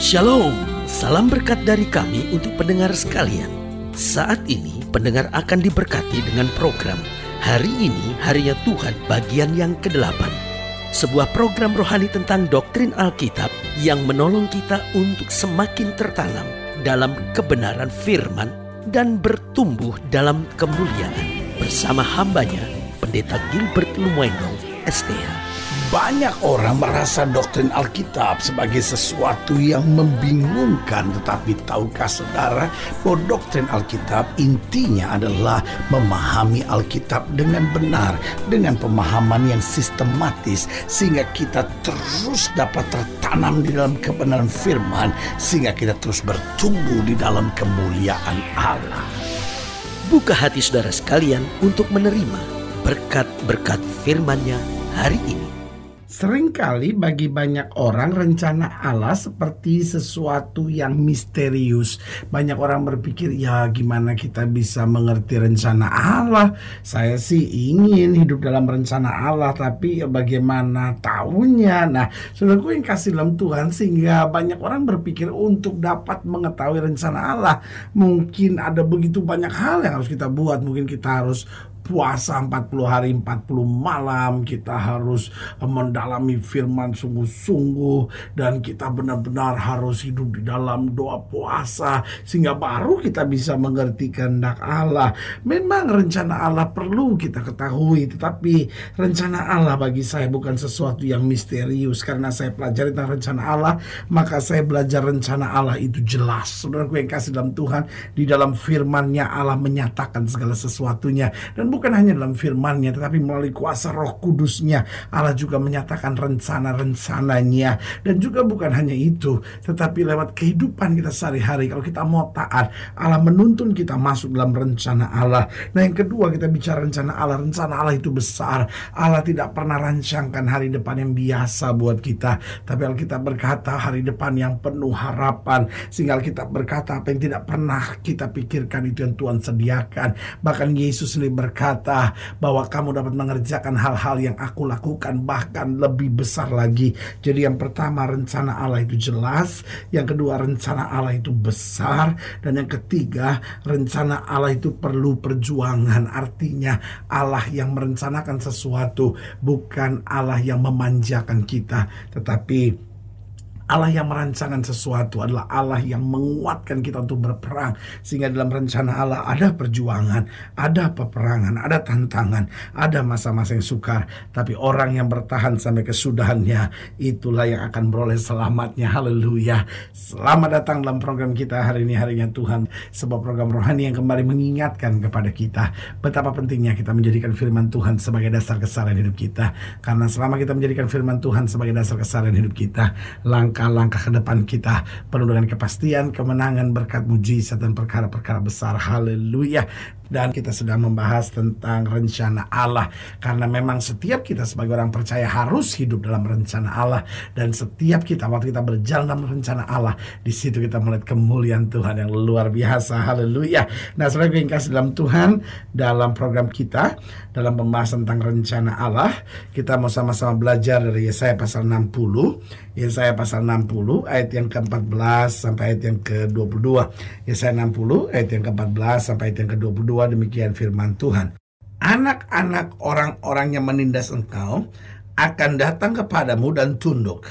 Shalom, salam berkat dari kami untuk pendengar sekalian. Saat ini pendengar akan diberkati dengan program Hari Ini Harinya Tuhan bagian yang ke-8. Sebuah program rohani tentang doktrin Alkitab yang menolong kita untuk semakin tertanam dalam kebenaran firman dan bertumbuh dalam kemuliaan. Bersama hambanya, Pendeta Gilbert Lumoenong, STH. Banyak orang merasa doktrin Alkitab sebagai sesuatu yang membingungkan. Tetapi tahukah saudara bahwa doktrin Alkitab intinya adalah memahami Alkitab dengan benar, dengan pemahaman yang sistematis, sehingga kita terus dapat tertanam di dalam kebenaran firman, sehingga kita terus bertumbuh di dalam kemuliaan Allah. Buka hati saudara sekalian untuk menerima berkat-berkat firman-Nya hari ini. Seringkali bagi banyak orang rencana Allah seperti sesuatu yang misterius. Banyak orang berpikir, ya gimana kita bisa mengerti rencana Allah? Saya sih ingin hidup dalam rencana Allah, tapi bagaimana tahunya? Nah, saudaraku yang kasih dalam Tuhan, sehingga banyak orang berpikir untuk dapat mengetahui rencana Allah, mungkin ada begitu banyak hal yang harus kita buat. Mungkin kita harus puasa 40 hari 40 malam, kita harus mendalami firman sungguh-sungguh, dan kita benar-benar harus hidup di dalam doa puasa, sehingga baru kita bisa mengerti kehendak Allah. Memang rencana Allah perlu kita ketahui, tetapi rencana Allah bagi saya bukan sesuatu yang misterius. Karena saya pelajari tentang rencana Allah, maka saya belajar rencana Allah itu jelas. Saudaraku yang kasih dalam Tuhan, di dalam firman-Nya Allah menyatakan segala sesuatunya. Dan bukan hanya dalam firman-Nya, tetapi melalui kuasa Roh Kudus-Nya Allah juga menyatakan rencana-rencananya. Dan juga bukan hanya itu, tetapi lewat kehidupan kita sehari-hari, kalau kita mau taat, Allah menuntun kita masuk dalam rencana Allah. Nah, yang kedua, kita bicara rencana Allah. Rencana Allah itu besar. Allah tidak pernah rancangkan hari depan yang biasa buat kita, tapi Alkitab berkata hari depan yang penuh harapan. Sehingga Alkitab berkata apa yang tidak pernah kita pikirkan itu yang Tuhan sediakan. Bahkan Yesus sendiri berkata bahwa kamu dapat mengerjakan hal-hal yang aku lakukan, bahkan lebih besar lagi. Jadi yang pertama, rencana Allah itu jelas. Yang kedua, rencana Allah itu besar. Dan yang ketiga, rencana Allah itu perlu perjuangan. Artinya Allah yang merencanakan sesuatu, bukan Allah yang memanjakan kita, tetapi Allah yang merancangkan sesuatu adalah Allah yang menguatkan kita untuk berperang. Sehingga dalam rencana Allah ada perjuangan, ada peperangan, ada tantangan, ada masa-masa yang sukar. Tapi orang yang bertahan sampai kesudahannya, itulah yang akan beroleh selamatnya. Haleluya. Selamat datang dalam program kita hari ini, Harinya Tuhan. Sebuah program rohani yang kembali mengingatkan kepada kita betapa pentingnya kita menjadikan firman Tuhan sebagai dasar keseharian hidup kita. Karena selama kita menjadikan firman Tuhan sebagai dasar keseharian hidup kita, langkah ke depan kita penuh dengan kepastian, kemenangan, berkat, mujizat, dan perkara-perkara besar. Haleluya. Dan kita sedang membahas tentang rencana Allah. Karena memang setiap kita sebagai orang percaya harus hidup dalam rencana Allah. Dan setiap kita, waktu kita berjalan dalam rencana Allah, di situ kita melihat kemuliaan Tuhan yang luar biasa. Haleluya. Nah, saudara yang kasih dalam Tuhan, dalam program kita, dalam pembahasan tentang rencana Allah, kita mau sama-sama belajar dari Yesaya pasal 60. Yesaya pasal 60 ayat yang ke-14 sampai ayat yang ke-22. Yesaya 60 ayat yang ke-14 sampai ayat yang ke-22. Demikian firman Tuhan. Anak-anak orang-orang yang menindas engkau akan datang kepadamu dan tunduk,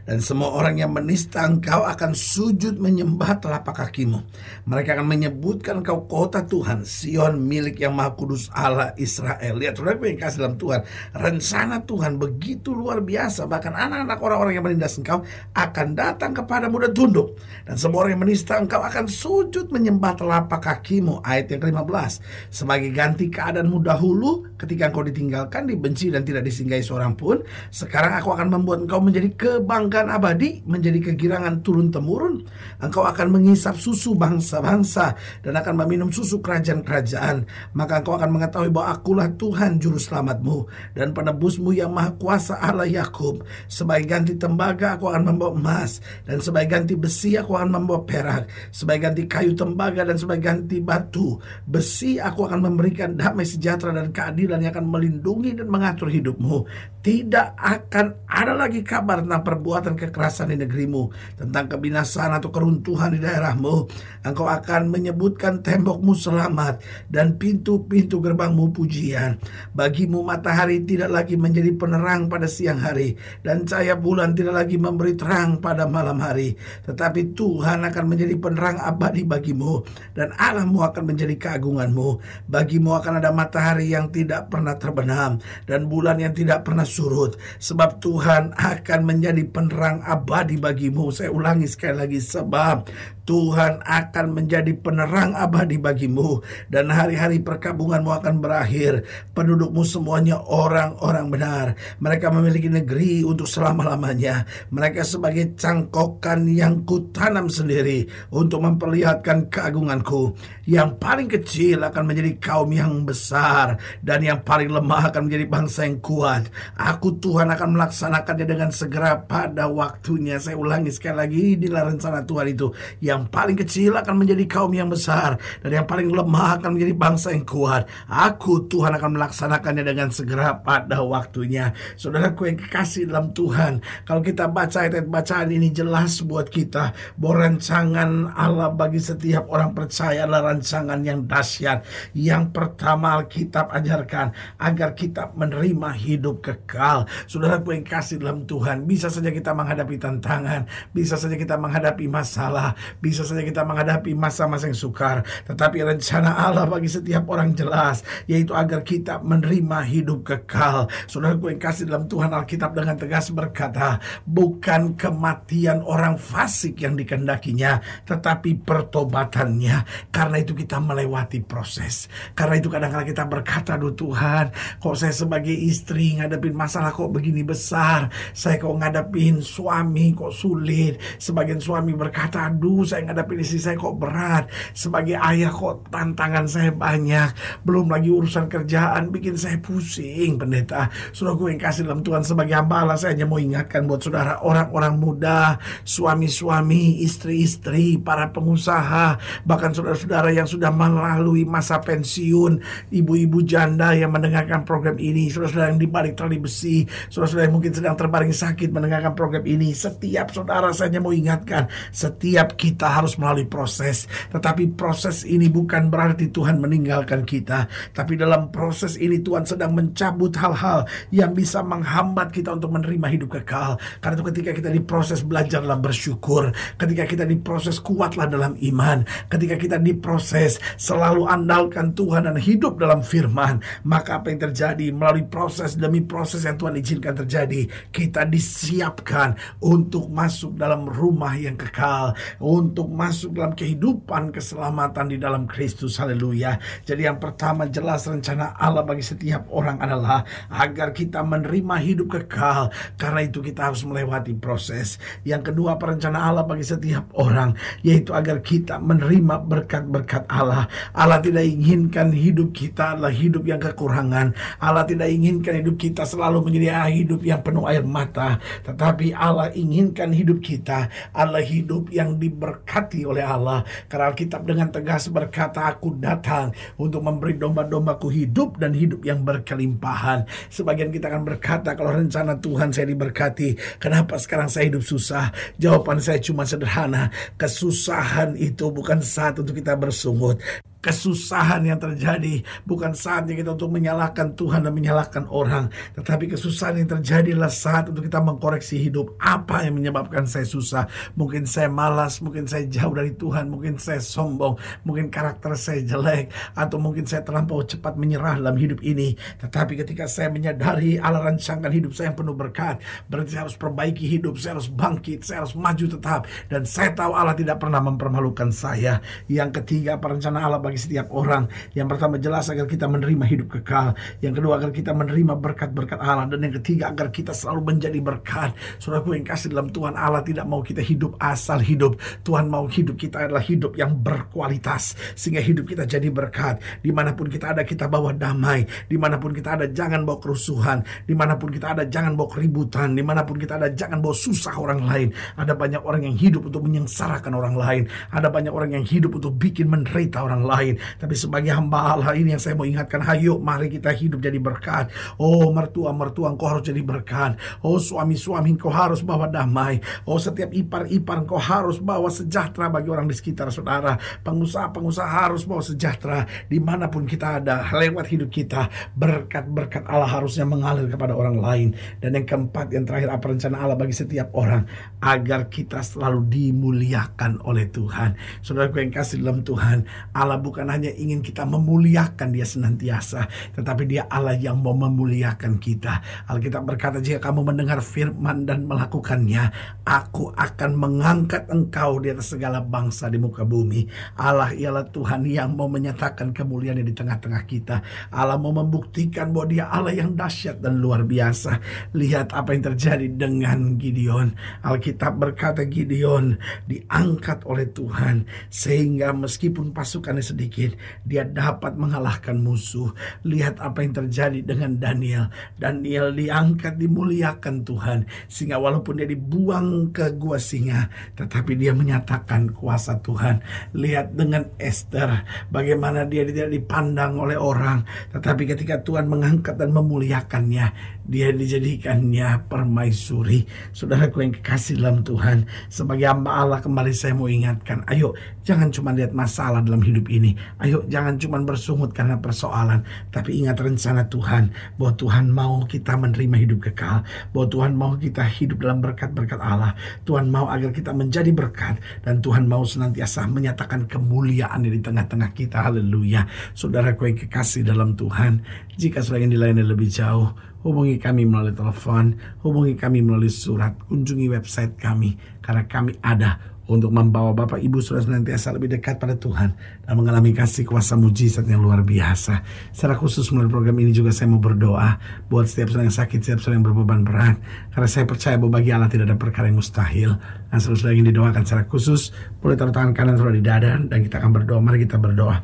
dan semua orang yang menista engkau akan sujud menyembah telapak kakimu. Mereka akan menyebutkan engkau kota Tuhan, Sion, milik yang Maha Kudus Allah Israel. Lihat, saudara yang kasih dalam Tuhan, rencana Tuhan begitu luar biasa. Bahkan anak-anak orang-orang yang menindas engkau akan datang kepadamu dan tunduk, dan semua orang yang menista engkau akan sujud menyembah telapak kakimu. Ayat yang ke-15, sebagai ganti keadaanmu dahulu ketika engkau ditinggalkan, dibenci, dan tidak disinggahi seorang pun, sekarang aku akan membuat engkau menjadi kebanggaan abadi, menjadi kegirangan turun-temurun. Engkau akan mengisap susu bangsa-bangsa dan akan meminum susu kerajaan-kerajaan. Maka engkau akan mengetahui bahwa akulah Tuhan juru selamatmu dan penebusmu yang maha kuasa Allah Yakub. Sebagai ganti tembaga aku akan membawa emas, dan sebagai ganti besi aku akan membawa perak. Sebagai ganti kayu tembaga dan sebagai ganti batu besi aku akan memberikan damai sejahtera dan keadilan yang akan melindungi dan mengatur hidupmu. tidak akan ada lagi kabar tentang perbuatan kekerasan di negerimu, tentang kebinasaan atau keruntuhan di daerahmu. Engkau akan menyebutkan tembokmu selamat dan pintu-pintu gerbangmu pujian. Bagimu matahari tidak lagi menjadi penerang pada siang hari, dan cahaya bulan tidak lagi memberi terang pada malam hari. Tetapi Tuhan akan menjadi penerang abadi bagimu, dan Allahmu akan menjadi keagunganmu. Bagimu akan ada matahari yang tidak pernah terbenam, dan bulan yang tidak pernah surut, sebab Tuhan akan menjadi penerang abadi bagimu. Saya ulangi sekali lagi, sebab Tuhan akan menjadi penerang abadi bagimu, dan hari-hari perkabunganmu akan berakhir. Pendudukmu semuanya orang-orang benar. Mereka memiliki negeri untuk selama-lamanya. Mereka sebagai cangkokan yang kutanam sendiri untuk memperlihatkan keagunganku. Yang paling kecil akan menjadi kaum yang besar, dan yang paling lemah akan menjadi bangsa yang kuat. Aku Tuhan akan melaksanakannya dengan segera pada waktunya. Saya ulangi sekali lagi, inilah rencana Tuhan itu. Yang paling kecil akan menjadi kaum yang besar, dan yang paling lemah akan menjadi bangsa yang kuat. Aku Tuhan akan melaksanakannya dengan segera pada waktunya. Saudaraku yang kekasih dalam Tuhan, kalau kita baca ayat bacaan ini jelas buat kita bahwa rancangan Allah bagi setiap orang percaya adalah rancangan yang dahsyat. Yang pertama, Alkitab ajarkan agar kita menerima hidup kekal. Saudaraku yang kasih dalam Tuhan, bisa saja kita menghadapi tantangan, bisa saja kita menghadapi masalah, bisa saja kita menghadapi masa-masa yang sukar, tetapi rencana Allah bagi setiap orang jelas, yaitu agar kita menerima hidup kekal. Saudaraku yang kasih dalam Tuhan, Alkitab dengan tegas berkata, bukan kematian orang fasik yang dikehendakinya, tetapi pertobatannya. Karena itu kita melewati proses. Karena itu kadang-kadang kita berkata, aduh Tuhan, kok saya sebagai istri ngadepin masalah kok begini besar, saya kok ngadepin suami kok sulit. Sebagian suami berkata, aduh saya ngadepin istri saya kok berat. Sebagai ayah kok tantangan saya banyak. Belum lagi urusan kerjaan bikin saya pusing, pendeta. Saudara gue yang kasih dalam Tuhan, sebagai hamba Allah, saya hanya mau ingatkan buat saudara, orang-orang muda, suami-suami, istri-istri, para pengusaha, bahkan saudara-saudara yang sudah melalui masa pensiun, ibu-ibu janda yang mendengarkan program ini, saudara-saudara yang di balik tali besi, saudara-saudara yang mungkin sedang terbaring sakit mendengarkan program ini. Setiap saudara saya hanya mau ingatkan, setiap kita harus melalui proses. Tetapi proses ini bukan berarti Tuhan meninggalkan kita, tapi dalam proses ini Tuhan sedang mencabut hal-hal yang bisa menghambat kita untuk menerima hidup kekal. Karena itu ketika kita diproses, belajarlah bersyukur. Ketika kita diproses, kuatlah dalam iman. Ketika kita diproses, selalu andalkan Tuhan dan hidup dalam firman. Maka apa yang terjadi melalui proses demi proses yang Tuhan izinkan terjadi, kita disiapkan untuk masuk dalam rumah yang kekal, untuk masuk dalam kehidupan keselamatan di dalam Kristus. Haleluya. Jadi yang pertama, jelas rencana Allah bagi setiap orang adalah agar kita menerima hidup kekal. Karena itu kita harus melewati proses. Yang kedua, perencana Allah bagi setiap orang, yaitu agar kita menerima berkat-berkat Allah. Allah tidak inginkan hidup kita adalah hidup yang kekurangan. Allah tidak inginkan hidup kita selalu menjadi hidup yang penuh air mata. Tetapi Allah inginkan hidup kita adalah hidup yang diberkati oleh Allah. Karena Alkitab dengan tegas berkata, aku datang untuk memberi domba-dombaku hidup dan hidup yang berkelimpahan. Sebagian kita akan berkata, kalau rencana Tuhan saya diberkati, kenapa sekarang saya hidup susah? Jawaban saya cuma sederhana, kesusahan itu bukan saat untuk kita bersungut. Kesusahan yang terjadi bukan saatnya kita untuk menyalahkan Tuhan dan menyalahkan orang. Tetapi kesusahan yang terjadi adalah saat untuk kita mengkoreksi hidup. Apa yang menyebabkan saya susah? Mungkin saya malas, mungkin saya jauh dari Tuhan, mungkin saya sombong, mungkin karakter saya jelek, atau mungkin saya terlampau cepat menyerah dalam hidup ini. Tetapi ketika saya menyadari Allah rancangkan hidup saya yang penuh berkat, berarti saya harus perbaiki hidup, saya harus bangkit, saya harus maju tetap. Dan saya tahu Allah tidak pernah mempermalukan saya. Yang ketiga, perencana Allah bagi setiap orang. Yang pertama, jelas agar kita menerima hidup kekal. Yang kedua, agar kita menerima berkat-berkat Allah. Dan yang ketiga, agar kita selalu menjadi berkat. Saudaraku yang kasih dalam Tuhan, Allah tidak mau kita hidup asal hidup. Tuhan mau hidup kita adalah hidup yang berkualitas, sehingga hidup kita jadi berkat. Dimanapun kita ada, kita bawa damai. Dimanapun kita ada, jangan bawa kerusuhan. Dimanapun kita ada, jangan bawa keributan. Dimanapun kita ada, jangan bawa susah orang lain. Ada banyak orang yang hidup untuk menyengsarakan orang lain. Ada banyak orang yang hidup untuk bikin menderita orang lain. lain. Tapi sebagai hamba Allah ini yang saya mau ingatkan, ayo mari kita hidup jadi berkat. Oh mertua-mertua engkau harus jadi berkat. Oh suami-suami engkau harus bawa damai. Oh setiap ipar-ipar engkau harus bawa sejahtera bagi orang di sekitar saudara. Pengusaha-pengusaha harus bawa sejahtera dimanapun kita ada. Lewat hidup kita, berkat-berkat Allah harusnya mengalir kepada orang lain. Dan yang keempat, yang terakhir, apa rencana Allah bagi setiap orang? Agar kita selalu dimuliakan oleh Tuhan. Saudaraku yang kasih dalam Tuhan, Allah bukan hanya ingin kita memuliakan Dia senantiasa, tetapi Dia Allah yang mau memuliakan kita. Alkitab berkata, jika kamu mendengar firman dan melakukannya, aku akan mengangkat engkau di atas segala bangsa di muka bumi. Allah ialah Tuhan yang mau menyatakan kemuliaannya di tengah-tengah kita. Allah mau membuktikan bahwa Dia Allah yang dahsyat dan luar biasa. Lihat apa yang terjadi dengan Gideon. Alkitab berkata Gideon diangkat oleh Tuhan sehingga meskipun pasukannya sedikit, dia dapat mengalahkan musuh. Lihat apa yang terjadi dengan Daniel. Daniel diangkat, dimuliakan Tuhan, sehingga walaupun dia dibuang ke gua singa, tetapi dia menyatakan kuasa Tuhan. Lihat dengan Esther, bagaimana dia tidak dipandang oleh orang, tetapi ketika Tuhan mengangkat dan memuliakannya, dia dijadikannya permaisuri. Saudaraku yang kekasih dalam Tuhan, sebagai hamba Allah, kembali saya mau ingatkan, ayo jangan cuma lihat masalah dalam hidup ini. Ayo jangan cuma bersungut karena persoalan, tapi ingat rencana Tuhan, bahwa Tuhan mau kita menerima hidup kekal, bahwa Tuhan mau kita hidup dalam berkat-berkat Allah. Tuhan mau agar kita menjadi berkat, dan Tuhan mau senantiasa menyatakan kemuliaan di tengah-tengah kita. Haleluya. Saudaraku yang kekasih dalam Tuhan, jika saudara ingin dilayani lebih jauh, hubungi kami melalui telepon, hubungi kami melalui surat, kunjungi website kami, karena kami ada untuk membawa Bapak Ibu Saudara senantiasa lebih dekat pada Tuhan dan mengalami kasih kuasa mujizat yang luar biasa. Secara khusus melalui program ini juga saya mau berdoa buat setiap saudara yang sakit, setiap saudara yang berbeban berat, karena saya percaya bahwa bagi Allah tidak ada perkara yang mustahil. Dan saudara ingin didoakan secara khusus, boleh taruh tangan kanan saudara di dada dan kita akan berdoa. Mari kita berdoa.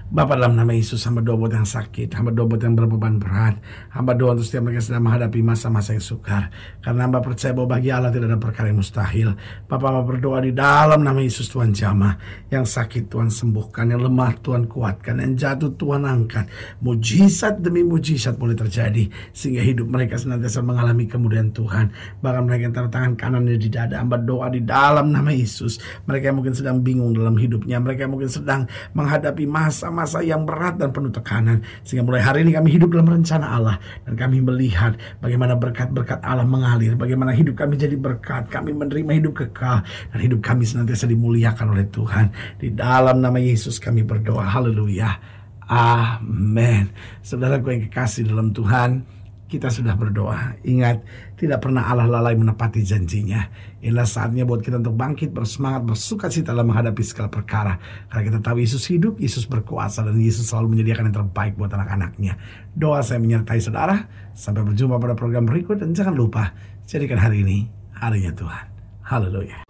Bapa, dalam nama Yesus, hamba doa buat yang sakit, hamba doa buat yang berbeban berat, hamba doa untuk setiap mereka sedang menghadapi masa-masa yang sukar, karena hamba percaya bahwa bagi Allah tidak ada perkara yang mustahil. Bapa, hamba berdoa di dalam nama Yesus, Tuhan jamah, yang sakit Tuhan sembuhkan, yang lemah Tuhan kuatkan, yang jatuh Tuhan angkat. Mujizat demi mujizat boleh terjadi, sehingga hidup mereka senantiasa mengalami kemuliaan Tuhan. Bahkan mereka yang taruh tangan kanannya di dada, hamba doa di dalam nama Yesus, mereka yang mungkin sedang bingung dalam hidupnya, mereka yang mungkin sedang menghadapi masa yang berat dan penuh tekanan, sehingga mulai hari ini kami hidup dalam rencana Allah, dan kami melihat bagaimana berkat-berkat Allah mengalir, bagaimana hidup kami jadi berkat, kami menerima hidup kekal, dan hidup kami senantiasa dimuliakan oleh Tuhan. Di dalam nama Yesus kami berdoa, haleluya, amin. Saudaraku yang kekasih dalam Tuhan, kita sudah berdoa. Ingat, tidak pernah Allah lalai menepati janjinya. Inilah saatnya buat kita untuk bangkit, bersemangat, bersukacita dalam menghadapi segala perkara. Karena kita tahu Yesus hidup, Yesus berkuasa, dan Yesus selalu menyediakan yang terbaik buat anak-anaknya. Doa saya menyertai saudara. Sampai berjumpa pada program berikut, dan jangan lupa, jadikan hari ini harinya Tuhan. Haleluya.